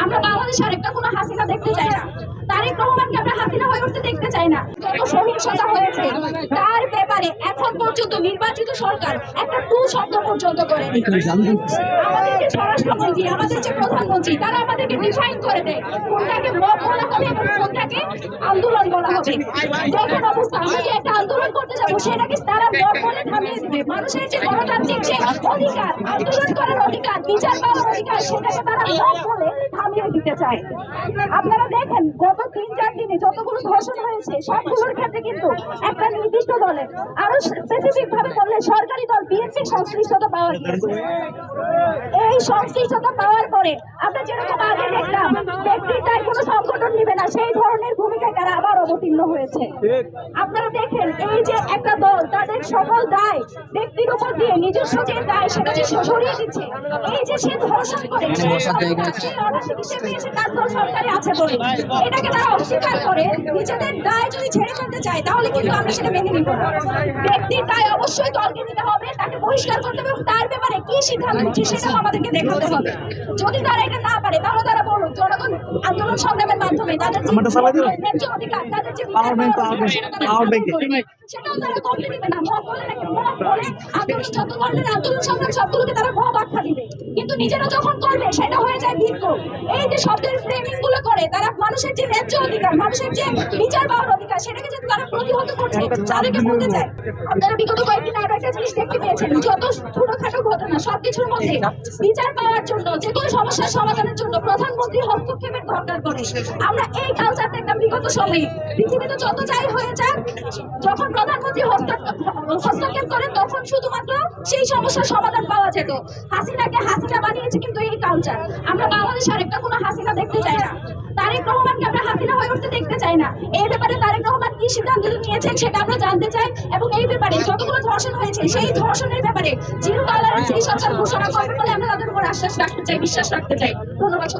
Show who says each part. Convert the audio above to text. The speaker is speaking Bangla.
Speaker 1: আমরা বাংলাদেশে আরেকটা কোনো হাসিনা দেখতে চাই না। তারেক রহমানকে আমরা হাসিনা হয়ে উঠতে দেখতে চাই না। যত সহিংসতা হয়েছে তার ব্যাপারে এখন পর্যন্ত নির্বাচিত সরকার একটা টু শব্দ পর্যন্ত করেনি। আমাদের যে স্বরাষ্ট্রমন্ত্রী, আমাদের যে প্রধানমন্ত্রী, তারা আমাদেরকে ডিফাইন করে দেয় কোনটাকে মব বলা হবে এবং কোনটাকে আন্দোলন বলা হবে। দেখুন অবস্থা, আমরা যে একটা আন্দোলন করতে যাবো সেটাকে তারা মব বলে থামিয়ে দিবে। মানুষের যে গণতান্ত্রিক যে অধিকার, আন্দোলন করার অধিকার, বিচার পাওয়ার অধিকার, সেটাকে তারা মব বলে থামিয়ে দিতে চায়। আপনারা দেখেন গত 3-4 দিনে যতগুলো ধর্ষণ হয়েছে সবগুলোর ক্ষেত্রে কিন্তু একটা নির্দিষ্ট দলের, আরো স্পেসিফিক ভাবে বললে সরকারি দল বিএনপি সংশ্লিষ্টতা পাওয়া গিয়েছে। এই সংশ্লিষ্টতা পাওয়ার পরে আমরা যেরকম আগে দেখলাম ব্যক্তির দায় কোনো সংগঠন নিবে না, সেই ধরনের ভূমিকায় তারা আবার অবতীর্ণ হয়েছে। আপনারা দেখেন এই যে একটা দল তাদের সকল দায় ব্যক্তির উপর দিয়ে নিজস্ব যে দায় সেটা যে সরিয়ে দিচ্ছে, এই যে সে ধর্ষণ করে তার দল সরকারে আছে বলে এটাকে তারা অস্বীকার করে নিজেদের দায় যদি ছেড়ে ফেলতে চায়, তাহলে কিন্তু আমরা সেটা মেনে নিব না। ব্যক্তির দায় অবশ্যই দলকে নিতে হবে, তাকে বহিষ্কার করতে হবে এবং তার ব্যাপারে কি সিদ্ধান্ত নিচ্ছে সেটাও আমাদেরকে দেখাতে হবে। যদি তারা এটা না পারে তাহলে তারা বলুন জনগণ আন্দোলন সংগ্রামের মাধ্যমে তাদের ন্যায্য অধিকার, তাদের যে সেটাও তারা করতে দিবে না। মব বলে নাকি মব বলে আন্দোলন, যত ধরনের আন্দোলন সংগ্রাম সবগুলোকে তারা মব আখ্যা দিবে, কিন্তু নিজেরা যখন করবে সেটা হয়ে যায় বিক্ষোভ। এই যে শব্দের ফ্রেমিং গুলো করে তারা মানুষের যে ন্যায্য অধিকার, মানুষের যে বিচার পাওয়ার অধিকার, সেটাকে যদি তারা প্রতিহত করছে তাদেরকে বলতে চায়। আপনারা বিগত কয়েকদিন আগে একটা জিনিস দেখতে পেয়েছেন, যত ছোটখাটো ঘটনা সবকিছুর মধ্যে বিচার পাওয়ার জন্য, যে কোনো সমস্যার সমাধানের জন্য প্রধানমন্ত্রী হস্তক্ষেপের দরকার পড়ে। আমরা এই কালচার দেখতাম বিগত সময়ে, পৃথিবীতে যত যাই হয়ে যাক, যখন প্রধানমন্ত্রী হস্তক্ষেপ করেন তখন শুধুমাত্র সেই সমস্যার সমাধান পাওয়া যেত। হাসিনাকে হাসিনা বানিয়েছে কিন্তু এই কালচার। আমরা বাংলাদেশে আরেকটা কোনো হাসিনা দেখতে চাই না। তারেক রহমানকে আমরা হাসিনা হয়ে উঠতে দেখতে চাই না। এই ব্যাপারে তারেক রহমান কি সিদ্ধান্ত নিয়েছেন সেটা আমরা জানতে চাই এবং এই ব্যাপারে যতগুলো ধর্ষণ হয়েছে সেই ধর্ষণের ব্যাপারে জিরো টলারেন্স এই সরকার ঘোষণা করবে বলে আমরা তাদের উপর আশ্বাস রাখতে চাই, বিশ্বাস রাখতে চাই। ধন্যবাদ।